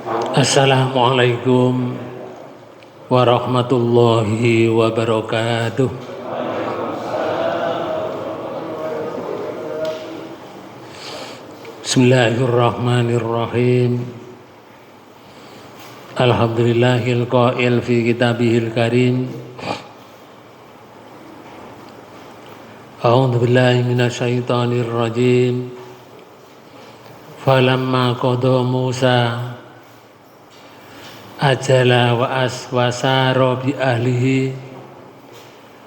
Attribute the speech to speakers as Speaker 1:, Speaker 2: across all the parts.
Speaker 1: Assalamualaikum warahmatullahi wabarakatuh. Bismillahirrahmanirrahim. Alhamdulillahil qail fi kitabihil karim. A'udzu billahi minasyaitonir rajim. Falamma qada Musa ajala wa aswasara bi ahlihi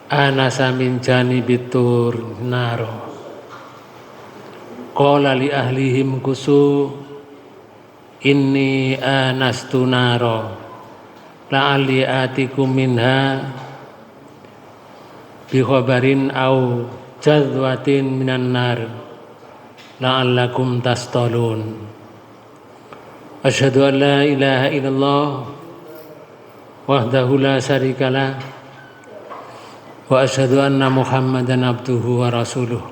Speaker 1: anasa min janibit tur naro qala li ahlihim kusu inni anastu naro la'alli atikum minha bi khabarin au jadwatin minan nar la'allakum tastalun. Asyhadu an la ilaha illallah wahdahu la syarikalah wa asyhadu anna Muhammadan abduhu wa rasuluh.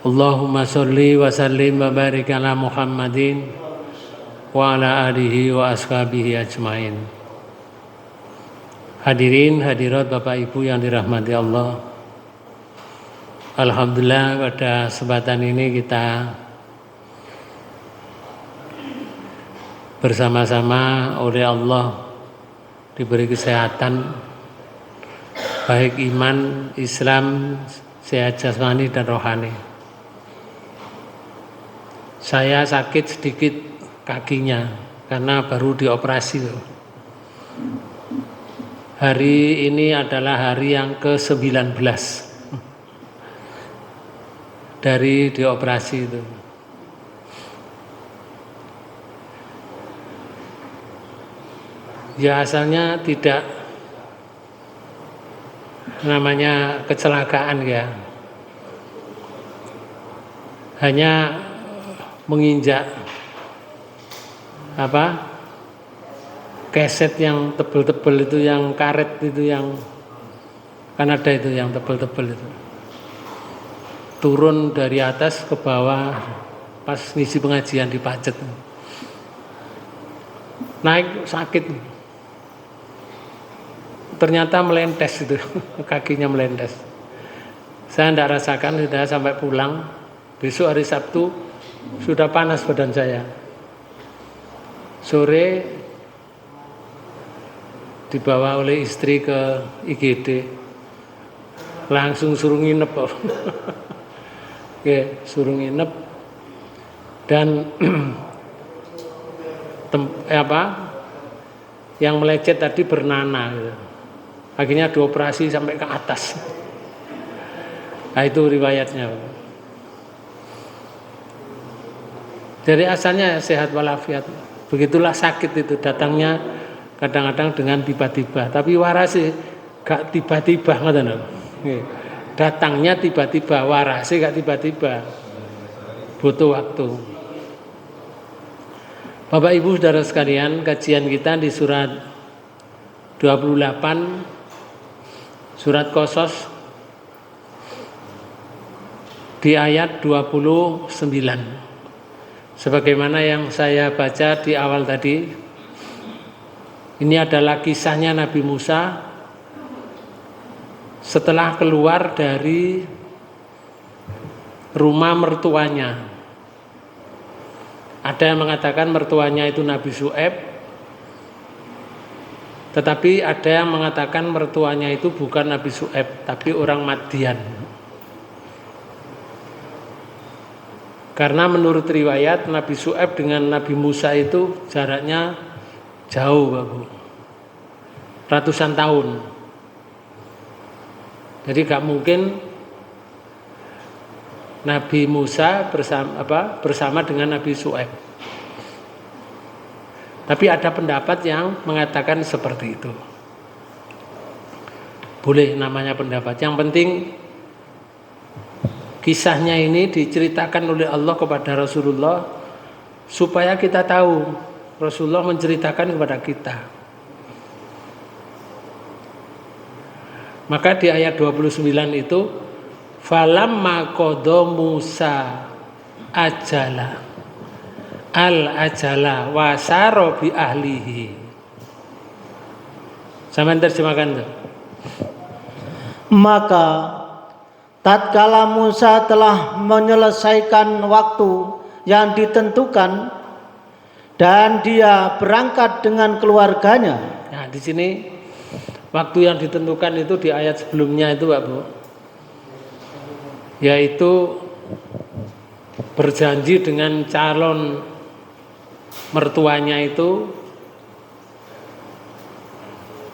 Speaker 1: Allahumma sholli wa sallim wa barik ala Muhammadin wa ala alihi wa ashabihi ajmain. Hadirin hadirat Bapak Ibu yang dirahmati Allah. Alhamdulillah pada kesempatan ini kita bersama-sama oleh Allah diberi kesehatan, baik iman, Islam, sehat jasmani dan rohani. Saya sakit sedikit kakinya karena baru dioperasi. Hari ini adalah hari yang ke-19 dari dioperasi itu. Ya asalnya tidak namanya kecelakaan ya, hanya menginjak keset yang tebel-tebel itu, yang karet itu, yang kan ada itu yang tebel-tebel itu, turun dari atas ke bawah pas ngisi pengajian di Pacet, naik sakit. Ternyata melentes itu, kakinya melentes. Saya tidak rasakan, sudah sampai pulang. Besok hari Sabtu sudah panas badan saya. Sore dibawa oleh istri ke IGD, langsung suruh nginep. Oke, suruh nginep dan yang melecet tadi bernanah gitu. Akhirnya dioperasi sampai ke atas. Nah itu riwayatnya. Jadi asalnya sehat walafiat. Begitulah sakit itu datangnya kadang-kadang dengan tiba-tiba. Tapi warase gak tiba-tiba, ngoten. Datangnya tiba-tiba, warase gak tiba-tiba. Butuh waktu. Bapak Ibu Saudara sekalian, kajian kita di surat 28 surat Qasas di ayat 29. Sebagaimana yang saya baca di awal tadi, ini adalah kisahnya Nabi Musa setelah keluar dari rumah mertuanya. Ada yang mengatakan mertuanya itu Nabi Syu'aib, tetapi ada yang mengatakan mertuanya itu bukan Nabi Syu'aib, tapi orang Madian. Karena menurut riwayat Nabi Syu'aib dengan Nabi Musa itu jaraknya jauh, Bapak. Ratusan tahun. Jadi gak mungkin Nabi Musa bersama dengan Nabi Syu'aib. Tapi ada pendapat yang mengatakan seperti itu. Boleh namanya pendapat. Yang penting kisahnya ini diceritakan oleh Allah kepada Rasulullah supaya kita tahu Rasulullah menceritakan kepada kita. Maka di ayat 29 itu falamma qada Musa ajala al ajala wasaro bi ahlihi. Sampeyan terjemahkan tuh.
Speaker 2: Maka tatkala Musa telah menyelesaikan waktu yang ditentukan dan dia berangkat dengan keluarganya.
Speaker 1: Nah, di sini waktu yang ditentukan itu di ayat sebelumnya itu, Pak Bu. Yaitu berjanji dengan calon mertuanya itu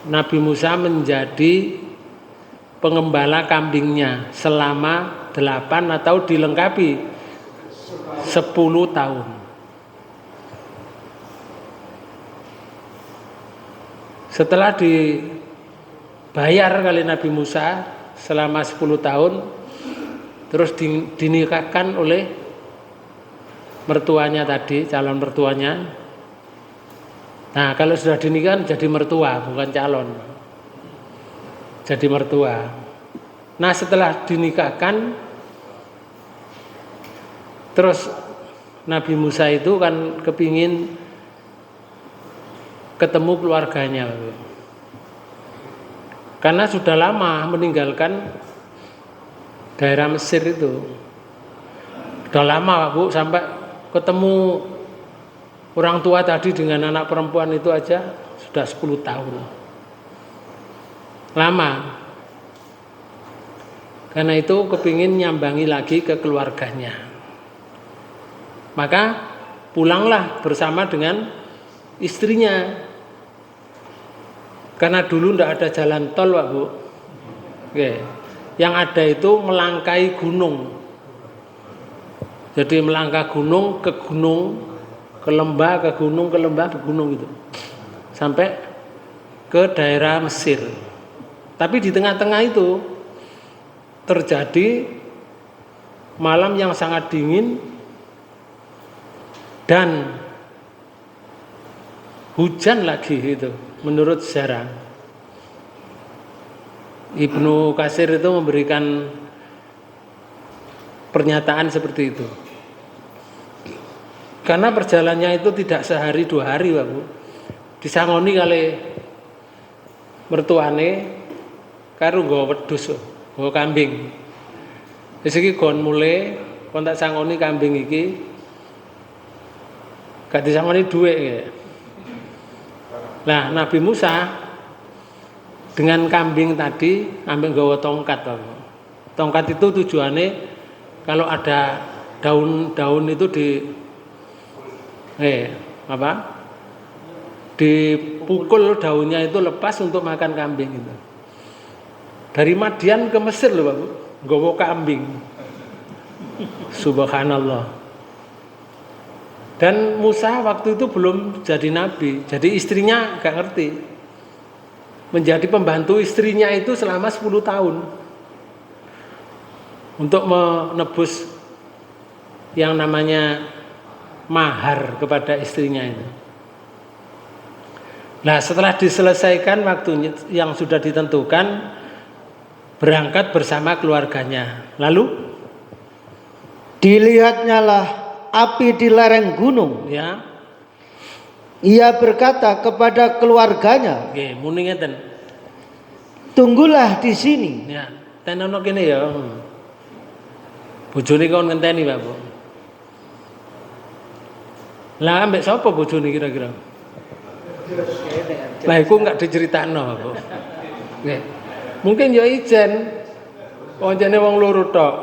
Speaker 1: Nabi Musa menjadi pengembala kambingnya selama 8 atau dilengkapi 10 tahun. Setelah dibayar kali Nabi Musa selama 10 tahun, terus dinikahkan oleh mertuanya tadi, calon mertuanya. Nah, kalau sudah dinikahkan jadi mertua, bukan calon. Jadi mertua. Nah, setelah dinikahkan, terus Nabi Musa itu kan kepingin ketemu keluarganya, karena sudah lama meninggalkan daerah Mesir itu. Sudah lama, Bu, sampai ketemu orang tua tadi dengan anak perempuan itu aja sudah 10 tahun. Lama. Karena itu kepingin nyambangi lagi ke keluarganya. Maka pulanglah bersama dengan istrinya. Karena dulu tidak ada jalan tol, Pak Bu. Oke. Yang ada itu melangkai gunung. Jadi melangkah gunung, ke lembah, ke gunung, ke lembah, ke gunung gitu. Sampai ke daerah Mesir. Tapi di tengah-tengah itu terjadi malam yang sangat dingin dan hujan lagi itu menurut sejarah. Ibnu Katsir itu memberikan pernyataan seperti itu. Karena perjalanannya itu tidak sehari 2 hari, Pak Bu. Disangoni kali mertuane karo nggawa wedhus, nggawa kambing. Wis iki gon mule kon tak sangoni kambing iki. Gak disangoni dhuwit ya. Nah, Nabi Musa dengan kambing tadi ambil nggawa tongkat, Pak. Tongkat itu tujuannya kalau ada daun-daun itu dipukul daunnya itu lepas untuk makan kambing itu. Dari Madian ke Mesir loh, Pak, nggawa kambing. Subhanallah. Dan Musa waktu itu belum jadi nabi, jadi istrinya gak ngerti. Menjadi pembantu istrinya itu selama 10 tahun. Untuk menebus yang namanya mahar kepada istrinya itu. Nah, setelah diselesaikan waktunya yang sudah ditentukan, berangkat bersama keluarganya. Lalu
Speaker 2: dilihatnya lah api di lereng gunung.
Speaker 1: ya,
Speaker 2: Ia berkata kepada keluarganya,
Speaker 1: nggih, muni ngeten.
Speaker 2: tunggulah di sini.
Speaker 1: Ya, tenono kene ya. Bojone kon ngenteni, Pak Bu. Lah ambek sapa bojone kira-kira? Lah iku enggak diceritakno, Pak Bu. Nggih. Mungkin ya ijen. Pancene wong loro tok.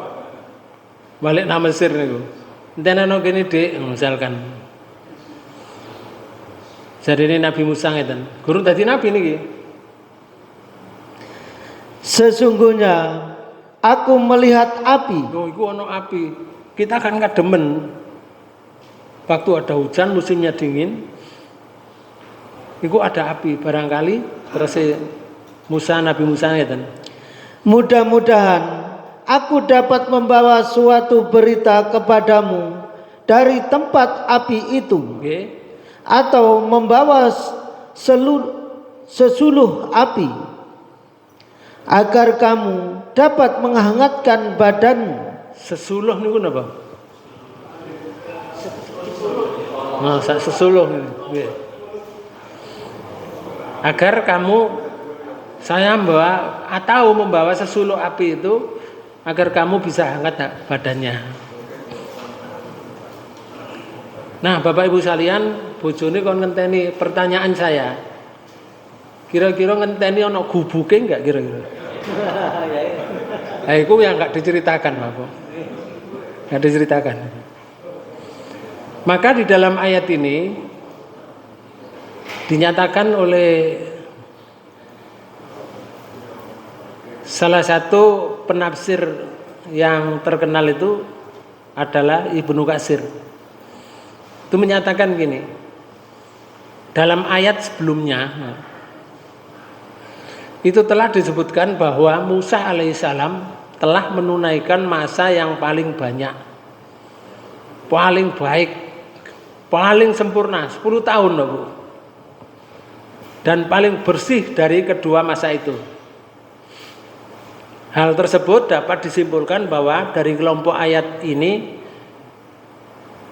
Speaker 1: Balik nang Mesir niku. Tenono kene, Dik, misalkan. Jarine Nabi Musa ngeten. Guru dadi nabi niki.
Speaker 2: Sesungguhnya aku melihat api.
Speaker 1: Oh, iku ana api. Kita kan kademen. Waktu ada hujan, musimnya dingin. Iku ada api, barangkali terus Nabi Musa ngeten.
Speaker 2: Mudah-mudahan aku dapat membawa suatu berita kepadamu dari tempat api itu.
Speaker 1: Nggih.
Speaker 2: Atau membawa sesuluh api agar kamu dapat menghangatkan badanmu.
Speaker 1: Sesuluh niku napa? Nah, sesulung ini. Agar saya membawa sesuluk api itu agar kamu bisa hangat badannya. Nah, Bapak Ibu sekalian, bojone kon ngenteni pertanyaan saya. Kira-kira ngenteni ana gubuke enggak kira-kira? Nah, itu yang enggak diceritakan, Bapak. Enggak diceritakan. Maka di dalam ayat ini dinyatakan oleh salah satu penafsir yang terkenal itu adalah Ibnu Katsir. Itu menyatakan gini, dalam ayat sebelumnya itu telah disebutkan bahwa Musa alaihissalam telah menunaikan masa yang paling banyak, paling baik, paling sempurna, 10 tahun loh Bu. Dan paling bersih dari kedua masa itu. Hal tersebut dapat disimpulkan bahwa dari kelompok ayat ini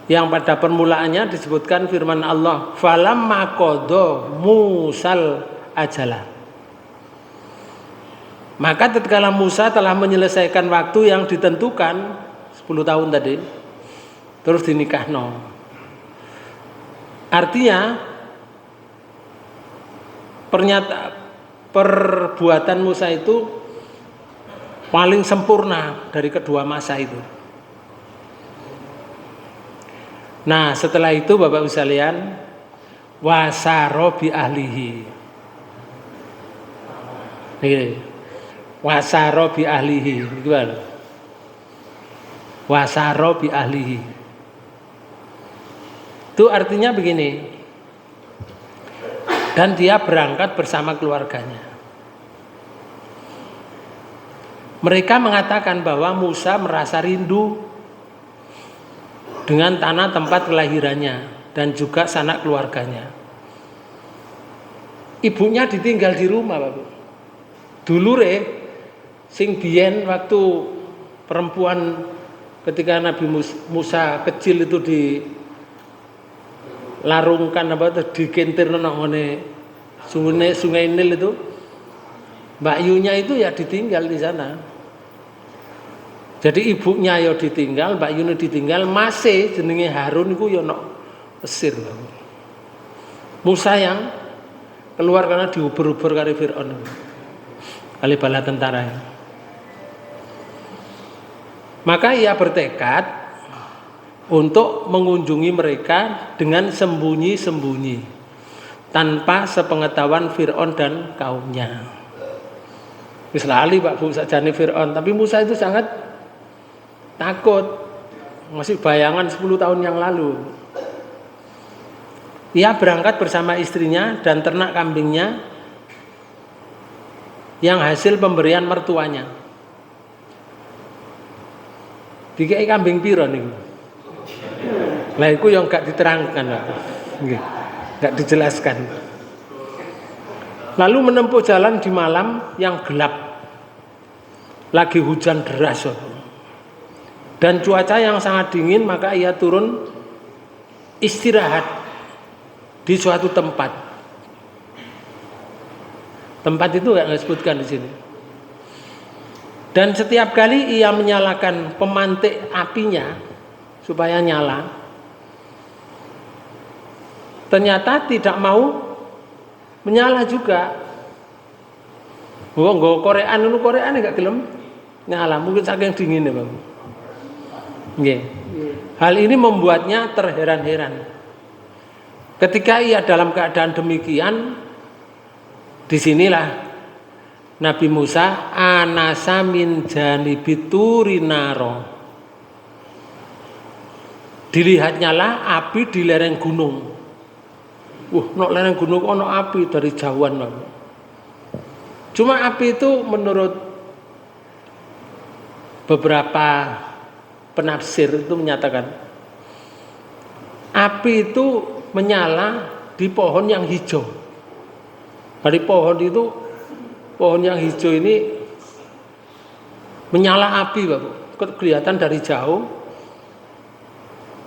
Speaker 1: yang pada permulaannya disebutkan firman Allah, falamma qada Musal ajalah. Maka tatkala Musa telah menyelesaikan waktu yang ditentukan 10 tahun tadi, terus dinikahno. Artinya perbuatan Musa itu paling sempurna dari kedua masa itu. Nah, setelah itu Bapak Ibu sekalian, wasaro bi ahlihi. Wasaro bi ahlihi. Gimana? Wasaro bi ahlihi. Itu artinya begini. Dan dia berangkat bersama keluarganya. Mereka mengatakan bahwa Musa merasa rindu dengan tanah tempat kelahirannya dan juga sanak keluarganya. Ibunya ditinggal di rumah, Bapak. Dulure sing biyen waktu perempuan ketika Nabi Musa kecil itu dilarungkan dikentir nang sungai Nil itu, Mbak Yunya itu ya ditinggal di sana. Jadi ibunya ya ditinggal, Mbak Yunya ditinggal, masih jenenge Harun iku ya nok Mesir. Musa yang keluar karena diuber-uber kali Fir'aun. Kali bala tentara. Maka ia bertekad untuk mengunjungi mereka dengan sembunyi-sembunyi tanpa sepengetahuan Fir'aun dan kaumnya. Wis lali Pak Bu sakjane Fir'aun, tapi Musa itu sangat takut. Masih bayangan 10 tahun yang lalu. Ia berangkat bersama istrinya dan ternak kambingnya yang hasil pemberian mertuanya. Dikai kambing piro niku? Lah iku yang gak diterangkan, Pak. Nggih. Gak dijelaskan. Lalu menempuh jalan di malam yang gelap. Lagi hujan deras. Dan cuaca yang sangat dingin, maka ia turun istirahat di suatu tempat. Tempat itu enggak disebutkan di sini. Dan setiap kali ia menyalakan pemantik apinya supaya nyala, ternyata tidak mau menyala juga. Nggo korean enggak gelem nyala, mungkin saking dinginnya, Bang. Nggih. Hal ini membuatnya terheran-heran. Ketika ia dalam keadaan demikian, disinilah Nabi Musa anasa min janibit turinaro. Dilihatnya lah api di lereng gunung. Nok lereng gunung ono api dari jauhan, Bang. Cuma api itu menurut beberapa penafsir itu menyatakan api itu menyala di pohon yang hijau. Dari pohon yang hijau ini menyala api, Bapak. Kelihatan dari jauh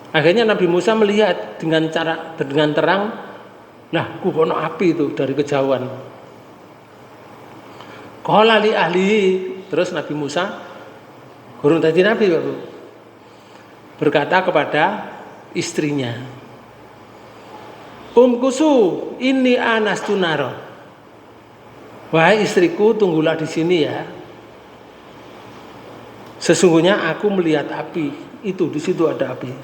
Speaker 1: Akhirnya Nabi Musa melihat dengan terang, lah kukono api itu dari kejauhan. Qala li ahlihi, terus Nabi Musa gurung tadi Nabi Bapak, berkata kepada istrinya, Kusu ini anastu naro. Wahai istriku, tunggulah di sini ya. Sesungguhnya aku melihat api. Itu di situ ada api.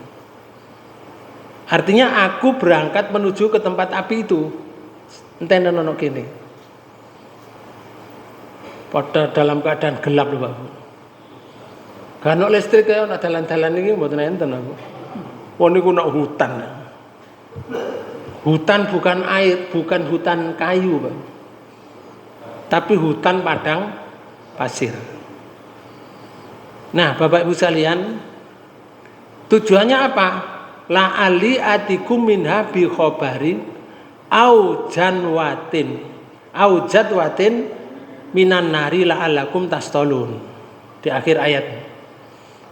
Speaker 1: Artinya aku berangkat menuju ke tempat api itu. Enten ono kene. Pada dalam keadaan gelap lho, Pak. Kan listrik kaya ana dalan-dalan iki mboten enten aku. Wong niku nek hutan. Hutan bukan air, bukan hutan kayu, Pak. Tapi hutan padang pasir. Nah, Bapak Ibu sekalian, tujuannya apa? La ali atikum minha bi khobarin au janwatin au jadwatin minan nari la'allakum tastolun. Di akhir ayat.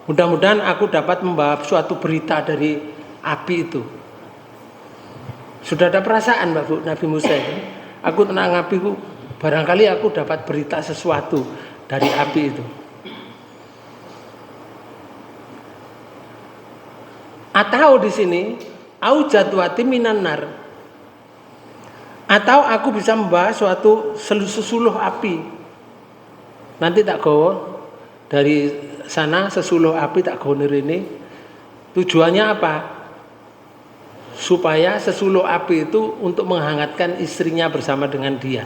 Speaker 1: Mudah-mudahan aku dapat membawa suatu berita dari api itu. Sudah ada perasaan Mbak Bu, Nabi Musa itu. Aku tenang apiku, barangkali aku dapat berita sesuatu dari api itu. Atau di sini au jadwati minan nar. Atau aku bisa membawa suatu sesuluh api. Nanti tak gawa dari sana sesuluh api tak gawa ini. Tujuannya apa? Supaya sesuluh api itu untuk menghangatkan istrinya bersama dengan dia.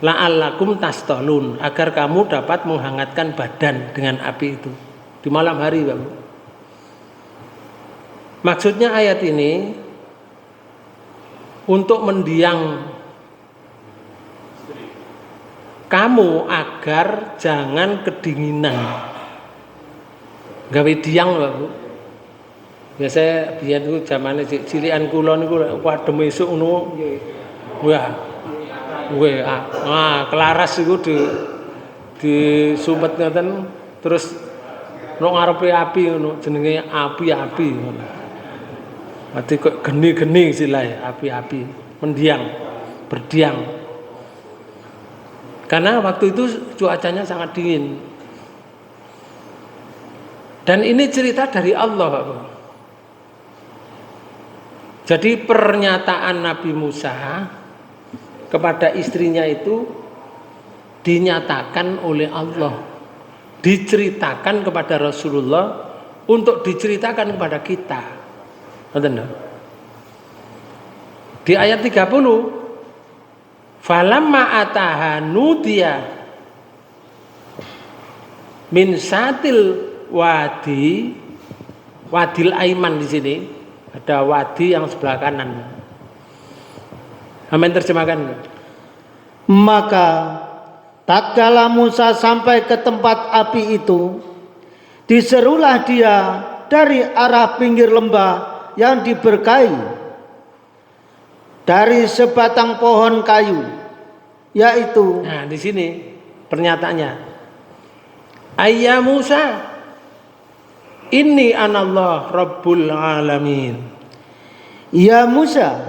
Speaker 1: La'allakum tastolun, agar kamu dapat menghangatkan badan dengan api itu di malam hari, Bang. Maksudnya ayat ini untuk mendiang kamu agar jangan kedinginan. Gawe diang, Bang. Biasa biyen ku zamane cilikan kula niku wadem esuk ngono. Wah. Kelaras iku disumpet ngoten terus nek ngarepe api ngono jenenge api-api ngono. Mati kok geni-geni istilahnya api-api, mendiang, berdiang. Karena waktu itu cuacanya sangat dingin. Dan ini cerita dari Allah, Pak. Jadi pernyataan Nabi Musa kepada istrinya itu dinyatakan oleh Allah, diceritakan kepada Rasulullah untuk diceritakan kepada kita. Di ayat 30, falamma ataha nudiya min satil wadil aiman di sini. Ada wadi yang sebelah kanan. Amin, terjemahkan.
Speaker 2: Maka tatkala Musa sampai ke tempat api itu, diserulah dia dari arah pinggir lembah yang diberkahi dari sebatang pohon kayu, yaitu.
Speaker 1: Nah, di sini pernyataannya. Ayya Musa, inni anallah rabbul alamin.
Speaker 2: Ya Musa,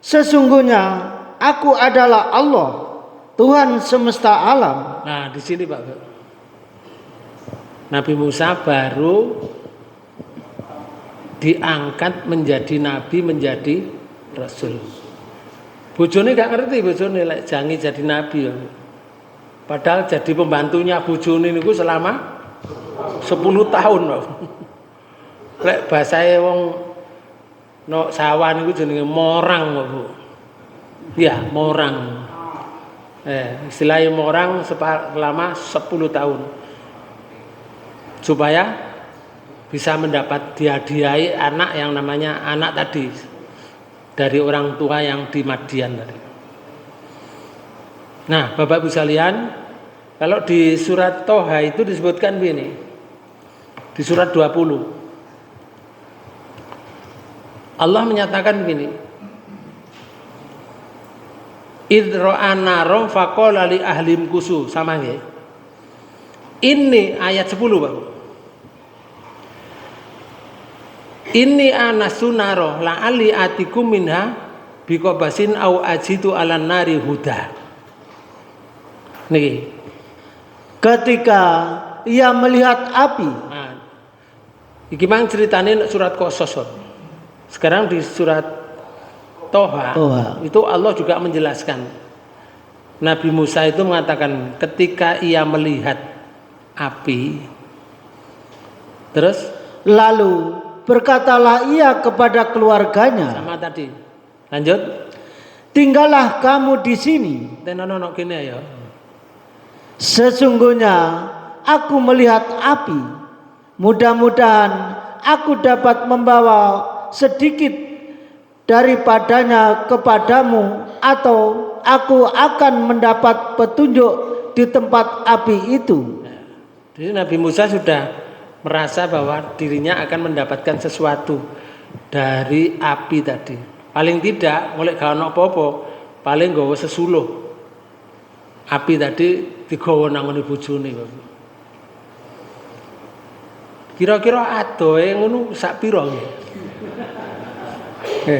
Speaker 2: sesungguhnya aku adalah Allah, Tuhan semesta alam.
Speaker 1: Nah, di sini Pak, Nabi Musa baru diangkat menjadi nabi, menjadi rasul. Bojone gak ngerti, bojone lek jangi jadi nabi. Padahal jadi pembantunya bojone niku selama 10 tahun, Pak. Lek basahe wong no sawah niku jenenge morang, Bu. Ya, morang. Istilahnya morang selama 10 tahun. Supaya bisa mendapat dihadiahi anak yang namanya anak tadi dari orang tua yang di Madian tadi. Nah, Bapak Ibu sekalian, kalau di surat Toha itu disebutkan begini. Di surat 20 Allah menyatakan begini. Idro'ana rom faqala li ahlim kusu, sama ya. Ini ayat 10, Pak. Inni anasunaro la ali atikum minha biqabasin au ajitu alan nari huda. Niki.
Speaker 2: Ketika ia melihat api.
Speaker 1: Nah, iki mang ceritane surat Qasas. Sekarang di surat Toha. Itu Allah juga menjelaskan. Nabi Musa itu mengatakan ketika ia melihat api, terus
Speaker 2: lalu berkatalah ia kepada keluarganya.
Speaker 1: Sama tadi. Lanjut.
Speaker 2: Tinggallah kamu di sini.
Speaker 1: Tenono kene ya.
Speaker 2: Sesungguhnya aku melihat api. Mudah-mudahan aku dapat membawa sedikit daripadanya kepadamu, atau aku akan mendapat petunjuk di tempat api itu.
Speaker 1: Jadi Nabi Musa sudah merasa bahwa dirinya akan mendapatkan sesuatu dari api tadi. Paling tidak mulai gak ono apa-apa, paling nggawa sesuluh api tadi digawa nang ngene bojone. Kira-kira adohe ngono sak pira nggih?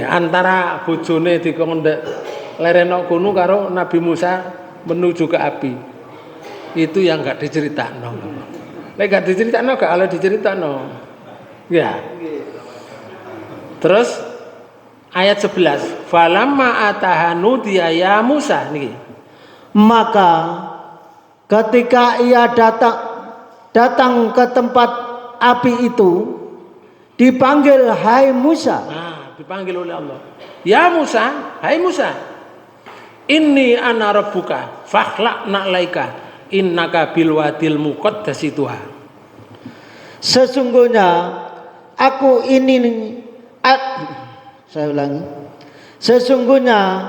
Speaker 1: Antara bojone dikondek lereno kono karo Nabi Musa menuju ke api. Itu yang enggak diceritakno. Nek gak diceritakno gak oleh diceritakno. Ya. Terus ayat 11. Falamma atahanu ya Musa niki.
Speaker 2: Maka ketika ia datang ke tempat api itu, dipanggil hai Musa.
Speaker 1: Nah, dipanggil oleh Allah. Ya Musa, hai Musa. Inni ana rabbuka fakhla'na alaika innaka bil wadil muqaddasi tuha.
Speaker 2: Sesungguhnya aku ini saya ulangi. Sesungguhnya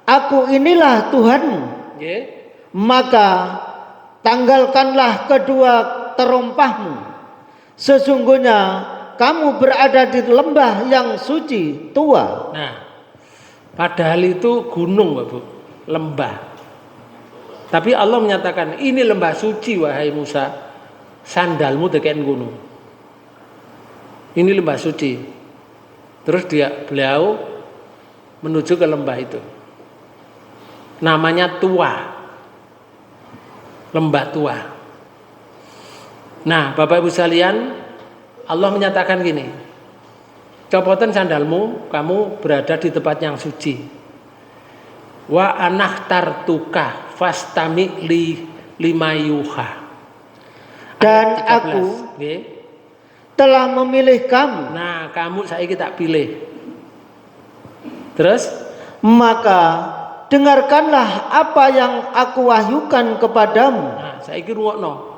Speaker 2: aku inilah Tuhanmu. Maka tanggalkanlah kedua terompahmu. Sesungguhnya kamu berada di lembah yang suci tua.
Speaker 1: Nah, padahal itu gunung, Bu, lembah. Tapi Allah menyatakan ini lembah suci wahai Musa, sandalmu deken gunung. Ini lembah suci. Terus beliau menuju ke lembah itu. Namanya Tua. Lembah Tua. Nah, Bapak Ibu sekalian, Allah menyatakan gini. Copotan sandalmu, kamu berada di tempat yang suci. Wa anakhtartuka fastami lima yuha.
Speaker 2: Dan aku telah memilih kamu.
Speaker 1: Nah, kamu saiki tak pilih. Terus,
Speaker 2: maka dengarkanlah apa yang aku wahyukan kepadamu.
Speaker 1: Nah, saiki rungokno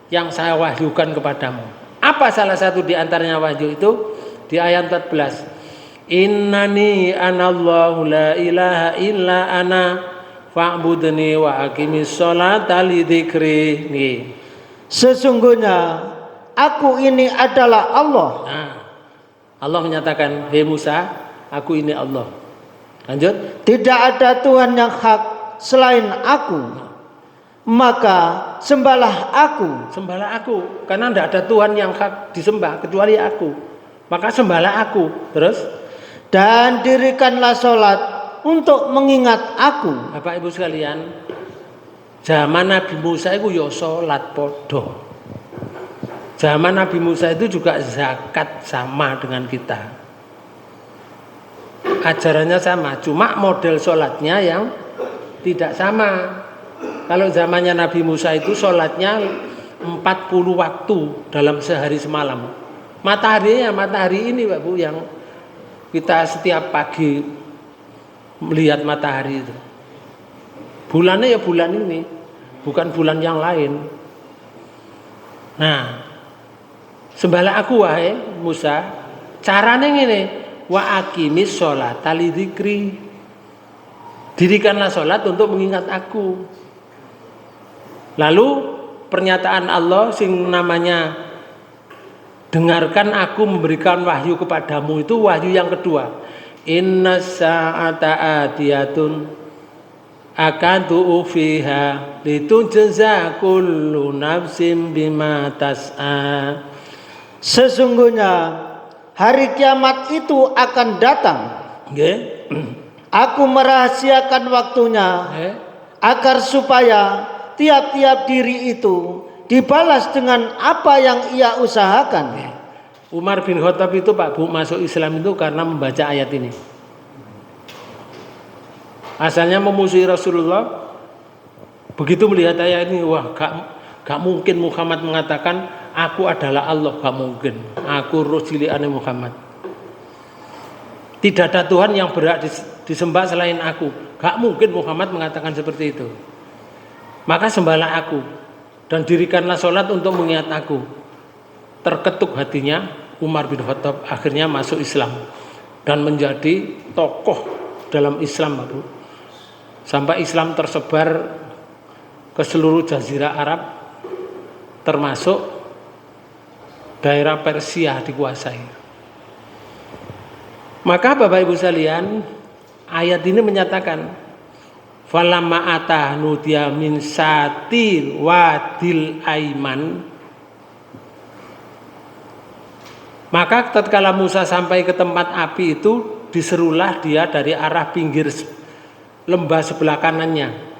Speaker 1: yang saya wahyukan kepadamu. Apa salah satu di antaranya wahyu itu? Di ayat 14. Innani anallahu la ilaha illa ana fa'budni wa aqimis sholata li dzikri.
Speaker 2: Sesungguhnya aku ini adalah Allah.
Speaker 1: Nah, Allah menyatakan, "Hei Musa, aku ini Allah." Lanjut.
Speaker 2: Tidak ada Tuhan yang hak selain aku. Maka sembahlah aku.
Speaker 1: Sembahlah aku, karena tidak ada Tuhan yang hak disembah kecuali aku. Maka sembahlah aku. Terus,
Speaker 2: dan dirikanlah sholat untuk mengingat aku.
Speaker 1: Bapak Ibu sekalian, zaman Nabi Musa itu ya sholat podo. Zaman Nabi Musa itu juga zakat sama dengan kita. Ajarannya sama, cuma model sholatnya yang tidak sama. Kalau zamannya Nabi Musa itu sholatnya 40 waktu dalam sehari semalam. Matahari ini Pak Bu, yang kita setiap pagi melihat matahari itu. Bulannya ya bulan ini, bukan bulan yang lain. Nah, sembahlah aku wahai Musa, caranya ngene, wa aqimis sholata li dzikri. Dirikanlah sholat untuk mengingat aku. Lalu pernyataan Allah sing namanya dengarkan aku memberikan wahyu kepadamu, itu wahyu yang kedua. Inna sa'ata atiyatun akadu fiha litujza kullu nafsin bima tas'a.
Speaker 2: Sesungguhnya hari kiamat itu akan datang.
Speaker 1: Nggih.
Speaker 2: Aku merahasiakan waktunya
Speaker 1: Nggih.
Speaker 2: agar supaya tiap-tiap diri itu dibalas dengan apa yang ia usahakan.
Speaker 1: Umar bin Khattab itu Pak Bu masuk Islam itu karena membaca ayat ini. Asalnya memusuhi Rasulullah, begitu melihat ayat ini, wah gak mungkin Muhammad mengatakan aku adalah Allah, gak mungkin. Aku roh ciliane Muhammad. Tidak ada Tuhan yang berhak disembah selain aku. Gak mungkin Muhammad mengatakan seperti itu. Maka sembahlah aku dan dirikanlah sholat untuk mengingat aku. Terketuk hatinya Umar bin Khattab, akhirnya masuk Islam dan menjadi tokoh dalam Islam, Pak Bu. Sampai Islam tersebar ke seluruh jazirah Arab, termasuk daerah Persia dikuasai. Maka Bapak Ibu sekalian, ayat ini menyatakan falamma atahnu dia min satil wadil aiman, maka tatkala Musa sampai ke tempat api itu, diserulah dia dari arah pinggir lembah sebelah kanannya.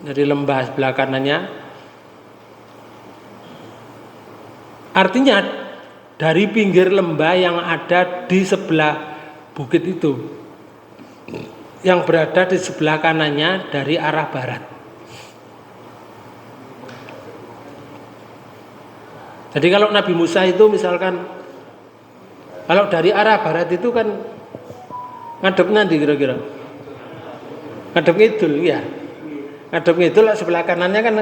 Speaker 1: Dari lembah sebelah kanannya, artinya dari pinggir lembah yang ada di sebelah bukit itu, yang berada di sebelah kanannya dari arah barat. Jadi kalau Nabi Musa itu misalkan, kalau dari arah barat itu kan ngadep nanti kira-kira, ngadep ngidul ya, ngadep ngidul sebelah kanannya kan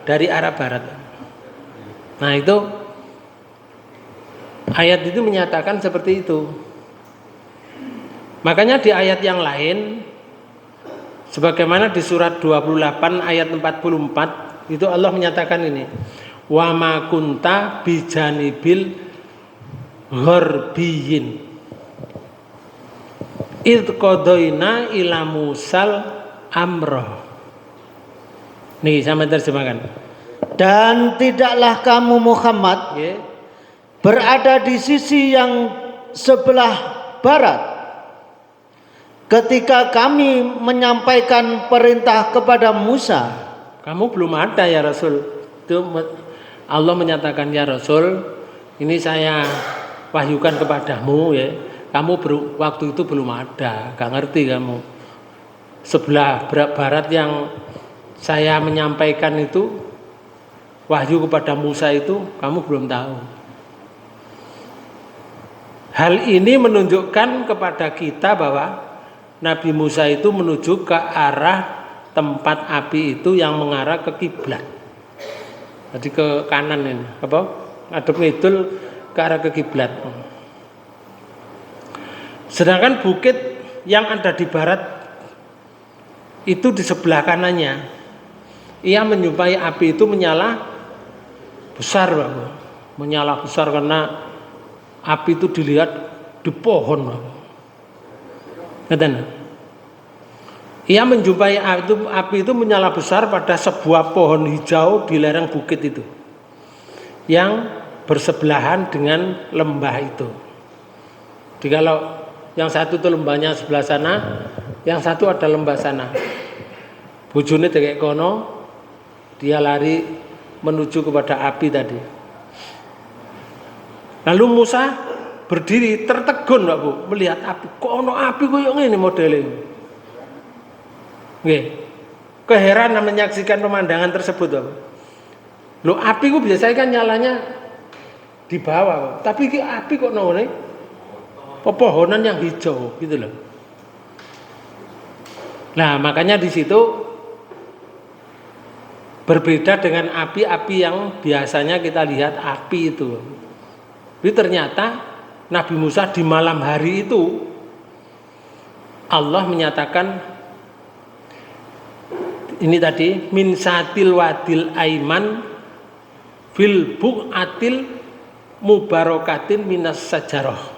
Speaker 1: dari arah barat. Nah itu ayat itu menyatakan seperti itu. Makanya di ayat yang lain, sebagaimana di surat 28 ayat 44 itu Allah menyatakan ini, wa ma kunta bijanibil gharbiyin id qadaina ila musal amroh. Nih saya terjemahkan.
Speaker 2: Dan tidaklah kamu Muhammad berada di sisi yang sebelah barat ketika kami menyampaikan perintah kepada Musa.
Speaker 1: Kamu belum ada ya Rasul. Itu Allah menyatakan, ya Rasul, ini saya wahyukan kepadamu ya. Kamu waktu itu belum ada, gak ngerti kamu. Sebelah barat yang saya menyampaikan itu, wahyu kepada Musa itu, kamu belum tahu. Hal ini menunjukkan kepada kita bahwa Nabi Musa itu menuju ke arah tempat api itu yang mengarah ke kiblat. Jadi ke kanan ini, apa? Ngadep ngidul ke arah ke kiblat. Sedangkan bukit yang ada di barat itu di sebelah kanannya, ia menjumpai api itu menyala besar, Pak. Menyala besar karena api itu dilihat di pohon, Pak. Ia menjumpai api itu menyala besar pada sebuah pohon hijau di lereng bukit itu, yang bersebelahan dengan lembah itu. Jadi kalau yang satu itu lembahnya sebelah sana, yang satu ada lembah sana. Bojone dekek kono, dia lari menuju kepada api tadi. Lalu Musa berdiri tertegun, Pak Bu, melihat api. Kok ono api koyo ngene modele. Nggih. Keheranan menyaksikan pemandangan tersebut, Pak. Loh, api ku biasanya kan nyalanya di bawah, Pak. Tapi ki api kok nongone pepohonan yang hijau gitu loh. Nah, makanya di situ berbeda dengan api-api yang biasanya kita lihat api itu. Jadi ternyata Nabi Musa di malam hari itu Allah menyatakan ini tadi min satil wadil aiman fil bu'atil mubarakatin minas sajarah.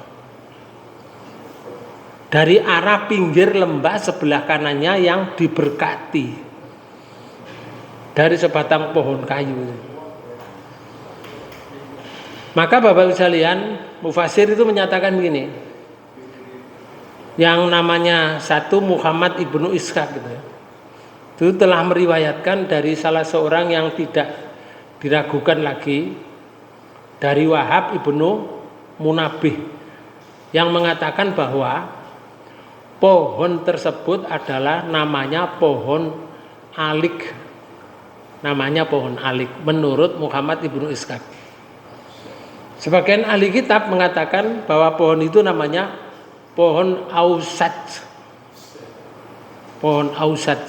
Speaker 1: Dari arah pinggir lembah sebelah kanannya yang diberkati dari sebatang pohon kayu. Maka Bapak-Ibu sekalian, mufasir itu menyatakan begini. Yang namanya satu Muhammad ibnu Ishaq gitu ya. Itu telah meriwayatkan dari salah seorang yang tidak diragukan lagi, dari Wahab ibnu Munabih, yang mengatakan bahwa pohon tersebut adalah namanya pohon alik. Namanya pohon alik menurut Muhammad ibnu Ishaq. Sebagian ahli kitab mengatakan bahwa pohon itu namanya pohon ausat. Pohon ausat.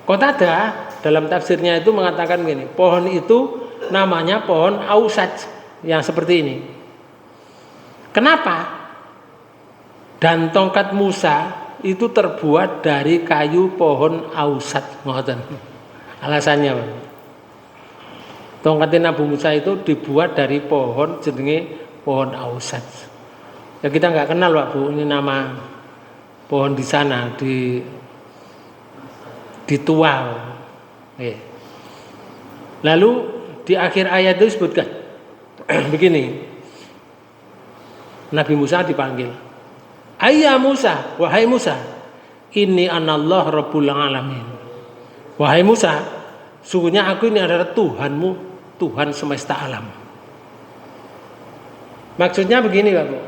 Speaker 1: Qatadah dalam tafsirnya itu mengatakan begini, pohon itu namanya pohon ausat yang seperti ini. Kenapa? Dan tongkat Musa itu terbuat dari kayu pohon ausat. Ngoten. Alasannya, Pak. Tongkat Nabi Musa itu dibuat dari pohon jenenge pohon ausat. Ya kita nggak kenal, Pak Bu, ini nama pohon di sana ditual. Lalu di akhir ayat itu disebutkan begini, Nabi Musa dipanggil, ayya Musa, wahai Musa, ini anallah rabbul alamin. Wahai Musa, sungguhnya aku ini adalah Tuhanmu, Tuhan semesta alam. Maksudnya begini, Bapak,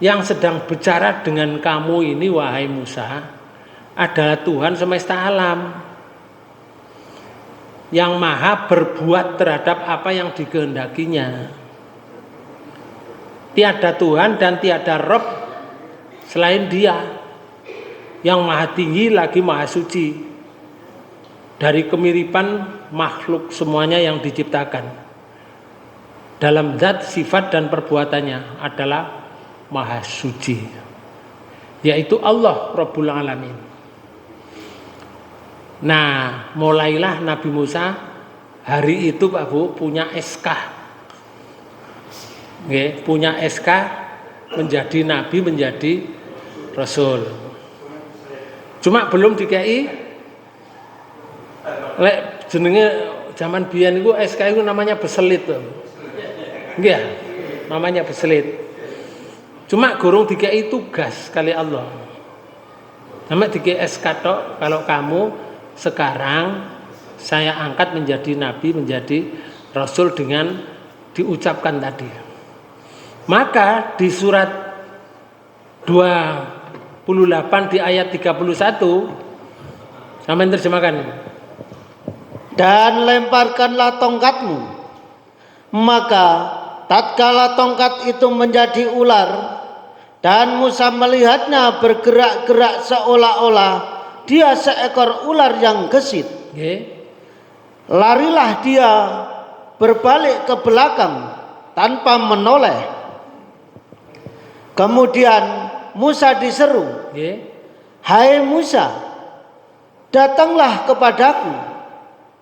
Speaker 1: yang sedang bicara dengan kamu ini wahai Musa adalah Tuhan semesta alam yang maha berbuat terhadap apa yang dikehendakinya. Tiada Tuhan dan tiada Rob selain Dia, yang maha tinggi lagi maha suci dari kemiripan makhluk semuanya yang diciptakan. Dalam zat, sifat dan perbuatannya adalah maha suci, yaitu Allah Rabbul Alamin. Nah, mulailah Nabi Musa hari itu, Pak Bu, punya SK. Punya SK menjadi nabi, menjadi rasul. Cuma belum dikai lek jenenge zaman biyen niku SK itu namanya beselit, Pak. Nggih, namanya beselit. Cuma gurung dikai tugas kali Allah. Sampai dikai SK tok, kalau kamu sekarang saya angkat menjadi nabi, menjadi rasul dengan diucapkan tadi. Maka di surat 28 di ayat 31 sampai terjemahkan.
Speaker 2: Dan lemparkanlah tongkatmu, maka tatkala tongkat itu menjadi ular dan Musa melihatnya bergerak-gerak seolah-olah dia seekor ular yang gesit. Larilah dia berbalik ke belakang tanpa menoleh. Kemudian Musa diseru, hai Musa, datanglah kepadaku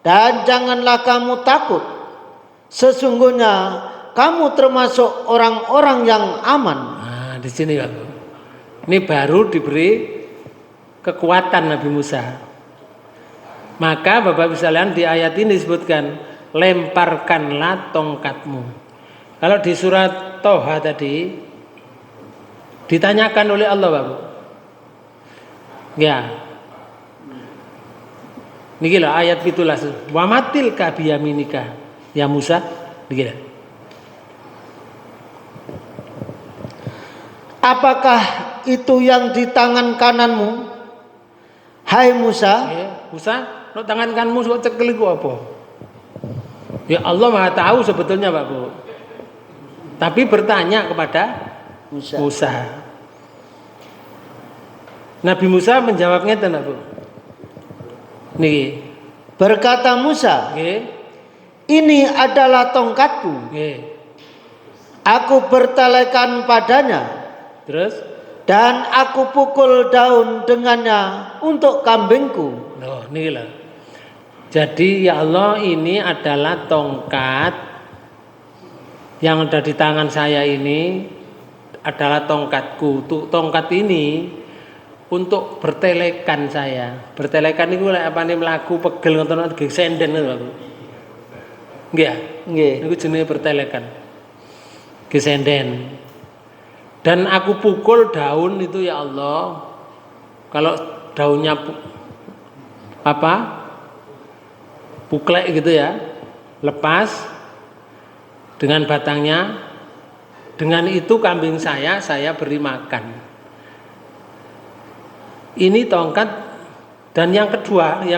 Speaker 2: dan janganlah kamu takut. Sesungguhnya kamu termasuk orang-orang yang aman.
Speaker 1: Nah, di sini Pak. Ini baru diberi kekuatan Nabi Musa. Maka Bapak Ibu sekalian, di ayat ini disebutkan lemparkanlah tongkatmu. Kalau di surat Toha tadi ditanyakan oleh Allah, Bapak. Ya. Niki lah ayat 17. Wa matil ka biyaminika ya Musa. Niki lah.
Speaker 2: Apakah itu yang di tangan kananmu, hai Musa?
Speaker 1: Musa, no tangan kananmu kok cekel iku apa? Ya Allah Maha tahu sebetulnya, Pak Bu. Tapi bertanya kepada Musa. Nabi Musa menjawabnya tenang, Bu. Nih.
Speaker 2: Berkata Musa, ini adalah tongkatku. Aku bertelekan padanya.
Speaker 1: Terus?
Speaker 2: Dan aku pukul daun dengannya untuk kambingku.
Speaker 1: Loh, nih lah. Jadi ya Allah, ini adalah tongkat yang ada di tangan saya ini adalah tongkatku. Tongkat ini untuk bertelekan saya. Bertelekan itu apa nih melaku pegel ngoten nggih senden lho. Nggih.
Speaker 2: Nggih.
Speaker 1: Niku jenenge pertelekan. Gesenden. Dan aku pukul daun itu ya Allah. Kalau daunnya puklek gitu ya, lepas dengan batangnya, dengan itu kambing saya beri makan. Ini tongkat. Dan yang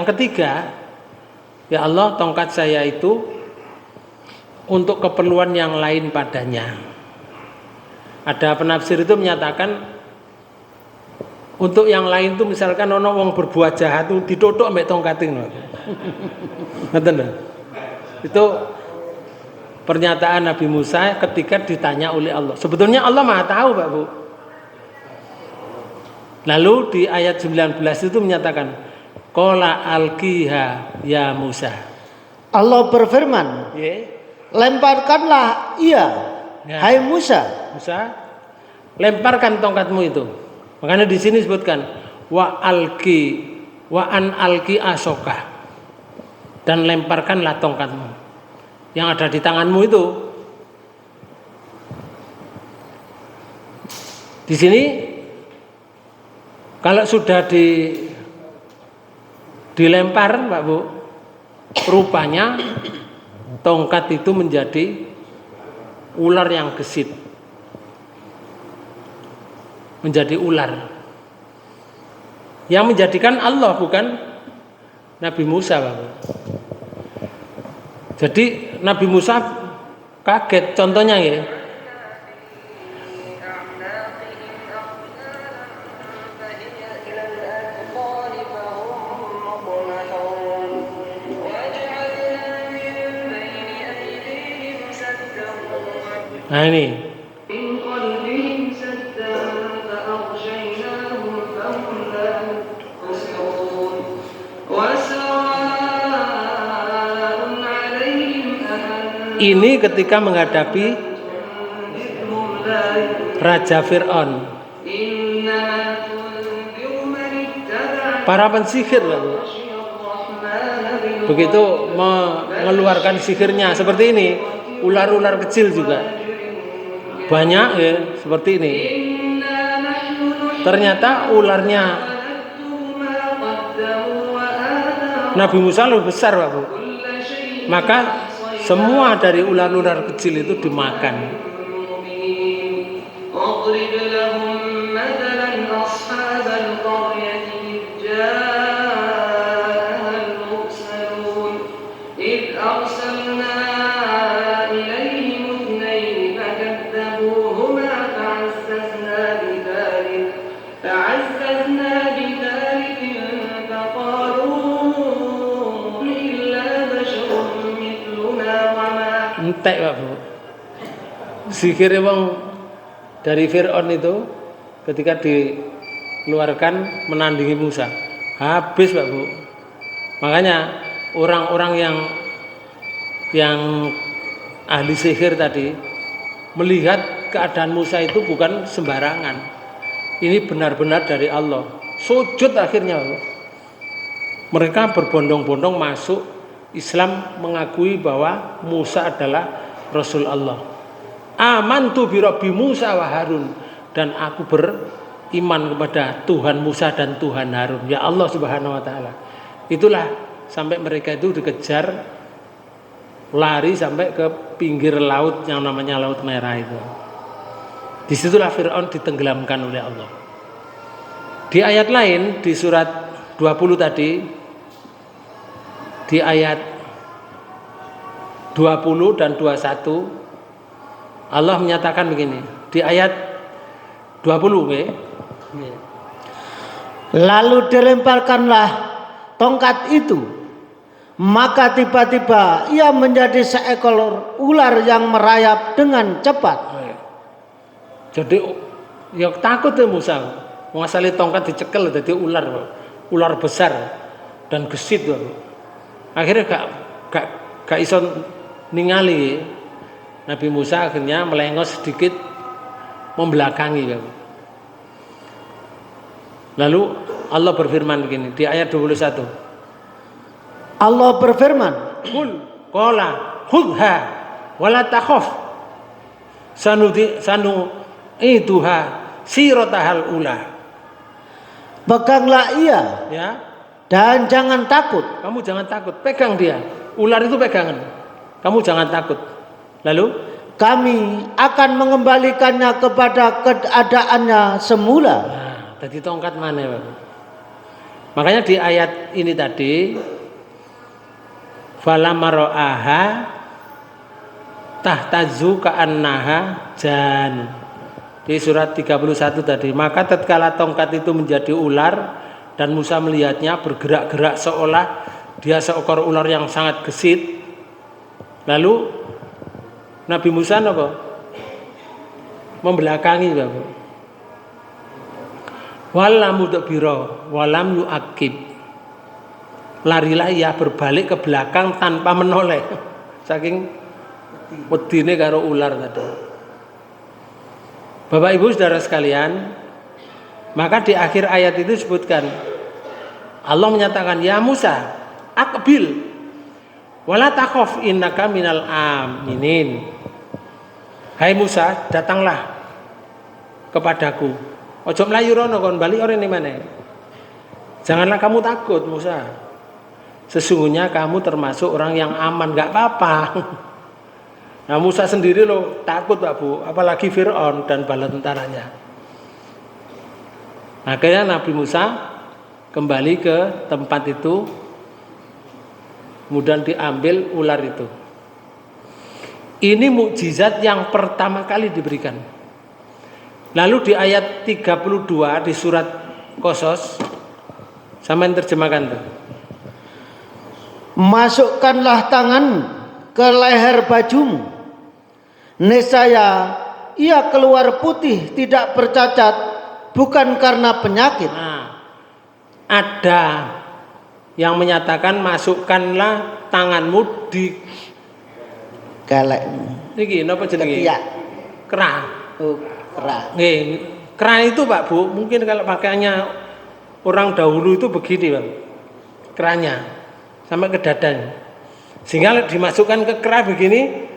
Speaker 1: ketiga, ya Allah, tongkat saya itu untuk keperluan yang lain padanya. Ada penafsir itu menyatakan untuk yang lain itu misalkan ono wong berbuat jahat itu ditotok ambek tongkat itu. Ngoten lho. Itu pernyataan Nabi Musa ketika ditanya oleh Allah. Sebetulnya Allah Maha tahu, Pak Bu. Lalu di ayat 19 itu menyatakan qala alqiha ya Musa.
Speaker 2: Allah berfirman, lemparkanlah ia, hai Musa.
Speaker 1: Musa, lemparkan tongkatmu itu. Makanya di sini disebutkan wa an alqi asoka. Dan lemparkanlah tongkatmu yang ada di tanganmu itu. Di sini kalau sudah dilempar, Pak Bu, rupanya tongkat itu menjadi ular yang gesit. Menjadi ular. Yang menjadikan Allah, bukan Nabi Musa, Pak Bu. Jadi Nabi Musa kaget, contohnya ya. Nah ini. Ini ketika menghadapi Raja Fir'aun. Para pensihir lalu. Begitu mengeluarkan sihirnya seperti ini, ular-ular kecil juga. Banyak ya, seperti ini. Ternyata ularnya Nabi Musa lebih besar, Pak Bu. Maka semua dari ular-ular kecil itu dimakan. Entek, Pak Bu. Sihir emang dari Fir'aun itu ketika dikeluarkan menandingi Musa, habis, Pak Bu. Makanya orang-orang yang ahli sihir tadi melihat keadaan Musa itu bukan sembarangan. Ini benar-benar dari Allah. Sujud akhirnya, Pak Bu. Mereka berbondong-bondong masuk Islam, mengakui bahwa Musa adalah Rasul Allah. Amantu bi Rabbi Musa wa Harun, dan aku beriman kepada Tuhan Musa dan Tuhan Harun, ya Allah Subhanahu wa taala. Itulah sampai mereka itu dikejar, lari sampai ke pinggir laut yang namanya Laut Merah itu. Disitulah Fir'aun ditenggelamkan oleh Allah. Di ayat lain di surat 20 tadi, di ayat 20 dan 21 Allah menyatakan begini. Di ayat 20
Speaker 2: lalu dilemparkanlah tongkat itu, maka tiba-tiba ia menjadi seekor ular yang merayap dengan cepat.
Speaker 1: Jadi ya takut ya Musa. Mengasali tongkat dicekel jadi ular besar dan gesit. Akhirnya gak iso ningali. Nabi Musa akhirnya melengos sedikit membelakangi. Lalu Allah berfirman begini di ayat 21.
Speaker 2: Allah berfirman,
Speaker 1: Qul qala khudha wala takhaf sanu iduha siratahal ula.
Speaker 2: Peganglah ia
Speaker 1: Ya,
Speaker 2: dan jangan takut.
Speaker 1: kamu jangan takut, pegang dia. Ular itu pegangan. Kamu jangan takut. Lalu
Speaker 2: Kami akan mengembalikannya kepada keadaannya semula.
Speaker 1: nah, tadi tongkat mana ya, Pak? Makanya di ayat ini tadi falamaraha tahtazu ka'annaha jan. Di surat 31 tadi, maka tatkala tongkat itu menjadi ular dan Musa melihatnya bergerak-gerak seolah dia seekor ular yang sangat gesit. Lalu Nabi Musa apa? Membelakangi, Bapak. Walam mudbira walam yuakib. Larilah ia berbalik ke belakang tanpa menoleh. Saking wedine karo ular tadi. Bapak Ibu Saudara sekalian, maka di akhir ayat itu disebutkan Allah menyatakan, ya Musa, aqbil wala takhaf innaka minal aminin. Hai Musa, datanglah kepadaku. Ojo mlayu rono kon bali ora ning mana. Janganlah kamu takut Musa. Sesungguhnya kamu termasuk orang yang aman, enggak apa-apa. Nah Musa sendiri loh takut Pak Bu, apalagi Fir'aun dan bala tentaranya. Akhirnya Nabi Musa kembali ke tempat itu, kemudian diambil ular itu. Ini mukjizat yang pertama kali diberikan. Lalu di ayat 32 di surat Qasas, sama yang terjemahkan tuh.
Speaker 2: Masukkanlah tangan ke leher bajumu. Nescaya ia keluar putih tidak bercacat, bukan karena penyakit.
Speaker 1: Nah, ada yang menyatakan masukkanlah tanganmu di
Speaker 2: Galekmu.
Speaker 1: niki napa jenenge?
Speaker 2: Ketiak.
Speaker 1: Kerah.
Speaker 2: Oh, kerah.
Speaker 1: Nggih, kerah itu Pak Bu, mungkin kalau pakaiannya orang dahulu itu begini Pak. Kerahnya sampai ke dadanya. Sehingga dimasukkan ke kerah begini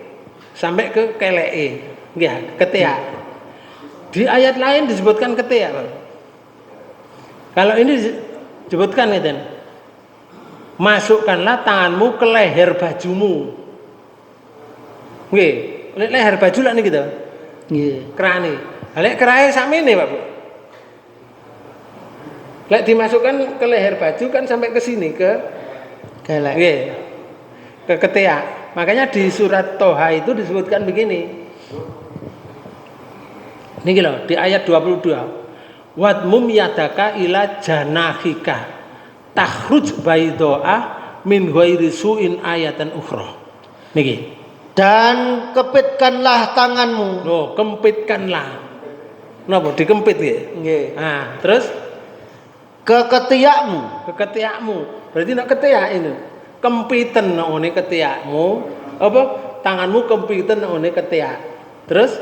Speaker 1: sampai ke keleke. Nggih, ketiak. Di ayat lain disebutkan ketiak, Pak. Kalau ini disebutkan ngeten. Masukkanlah tanganmu ke leher bajumu. Nggih, leher baju lah niki to.
Speaker 2: Nggih.
Speaker 1: Kerane. Lek kerahe sakmene, Pak Bu. Lek dimasukkan ke leher baju kan sampai ke sini ke
Speaker 2: Galek.
Speaker 1: nggih. Ke ketiak. Makanya di surat Toha itu disebutkan begini. Niki loh di ayat 22. Wadmum yadaka ila janahika takhruj baidoa min ghairi su'in ayatan ukhra. Niki.
Speaker 2: Dan kepitkanlah tanganmu.
Speaker 1: Loh, kempitkanlah. Napa dikempit nggih?
Speaker 2: Nggih.
Speaker 1: Nah, terus
Speaker 2: Ke ketiakmu.
Speaker 1: ke ketiakmu. Berarti nak ketiak ini. Kempiten nang ketiakmu, apa tanganmu kempiten nang ketiak. Terus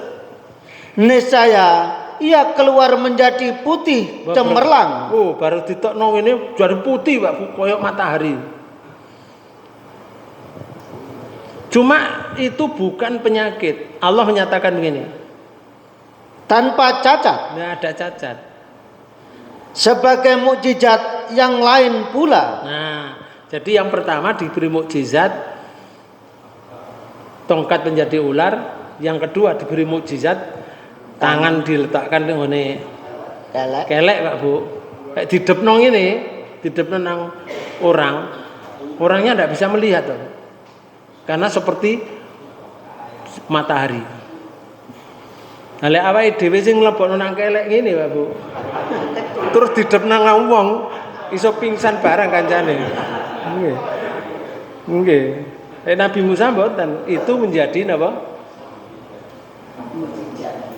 Speaker 2: Nescaya ia keluar menjadi putih cemerlang.
Speaker 1: oh, baru ditokno ngene jadi putih Pak, koyok matahari. Cuma itu bukan penyakit. Allah menyatakan begini.
Speaker 2: Tanpa cacat.
Speaker 1: Nggak ada cacat.
Speaker 2: Sebagai mukjizat yang lain pula.
Speaker 1: Nah, jadi yang pertama diberi mukjizat tongkat menjadi ular, yang kedua diberi mukjizat tangan diletakkan ngene
Speaker 2: Galek.
Speaker 1: kelek Pak Bu. Kayak didepno ngene, didepno nang orang. Orangnya tidak bisa melihat tuh. Karena seperti matahari. Nah, lek awake dhewe sing mlebokno nang kelek ngene Pak Bu. Terus didepno nang wong iso pingsan barang kancane. Nggih. Nggih. Nabi Musa mboten, itu menjadi napa?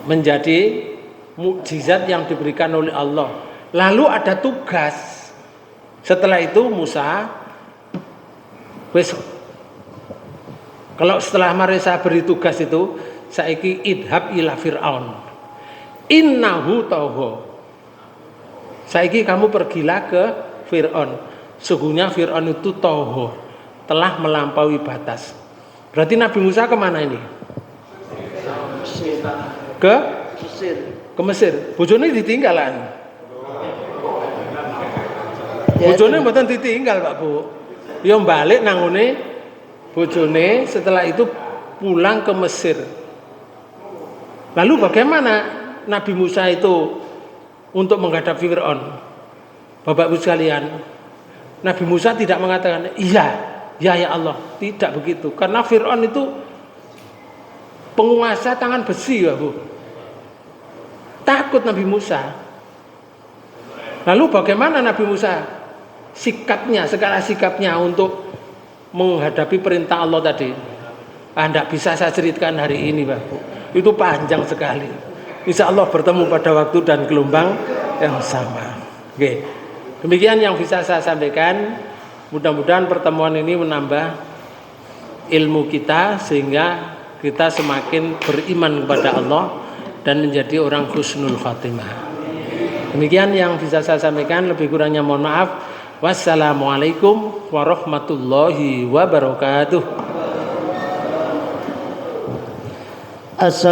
Speaker 1: Menjadi mukjizat yang diberikan oleh Allah. Lalu ada tugas. Setelah itu Musa wis kalau setelah Marisa beri tugas itu saiki idhab ila Fir'aun. Innahu tagha. Saiki kamu pergilah ke Fir'aun. Sesungguhnya Fir'aun itu tagha, telah melampaui batas. Berarti Nabi Musa kemana ini?
Speaker 2: Mesir.
Speaker 1: Ke
Speaker 2: Mesir.
Speaker 1: ke Mesir. Bojone ditinggalan.
Speaker 2: Ya,
Speaker 1: Bojone mboten ditinggal, Pak Bu. Ya balik nangone bojone, setelah itu pulang ke Mesir. Lalu bagaimana Nabi Musa itu untuk menghadapi Fir'aun? Bapak Ibu sekalian, Nabi Musa tidak mengatakan iya, ya Allah, tidak begitu. Karena Fir'aun itu penguasa tangan besi, Pak Bu. Takut Nabi Musa. Lalu bagaimana Nabi Musa sikapnya, segala sikapnya untuk menghadapi perintah Allah tadi? Tidak bisa saya ceritakan hari ini, Pak Bu. Itu panjang sekali. Insya Allah bertemu pada waktu dan gelombang yang sama. Oke. Demikian yang bisa saya sampaikan. Mudah-mudahan pertemuan ini menambah ilmu kita sehingga kita semakin beriman kepada Allah dan menjadi orang husnul khatimah. Demikian yang bisa saya sampaikan, lebih kurangnya mohon maaf. Wassalamualaikum warahmatullahi wabarakatuh.
Speaker 2: Assalamualaikum